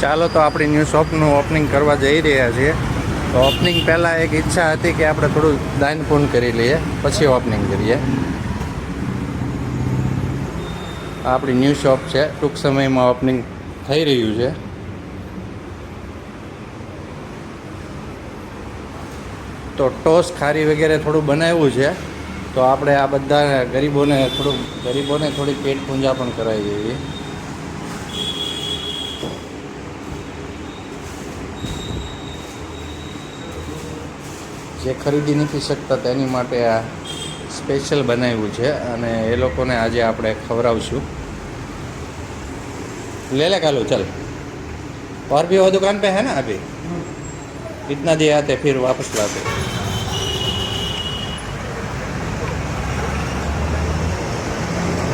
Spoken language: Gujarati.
ચાલો તો આપણી ન્યૂ શોપનું ઓપનિંગ કરવા જઈ રહ્યા છીએ. તો ઓપનિંગ પહેલાં એક ઈચ્છા હતી કે આપણે થોડું દાન પૂન કરી લઈએ, પછી ઓપનિંગ કરીએ. આપણી ન્યૂ શોપ છે, ટૂંક સમયમાં ઓપનિંગ થઈ રહ્યું છે. તો ટોસ ખારી વગેરે થોડું બનાવ્યું છે. તો આપણે આ બધા ગરીબોને થોડી પેટ પૂંજા પણ કરાવી દઈએ. જે ખરીદી નથી શકતા તેની માટે આ સ્પેશિયલ બનાવ્યું છે અને એ લોકોને આજે આપણે ખવડાવશું. ले ले कालू चल, और भी वो दुकान पे है ना अभी, इतना दिए आते फिर वापस लाते.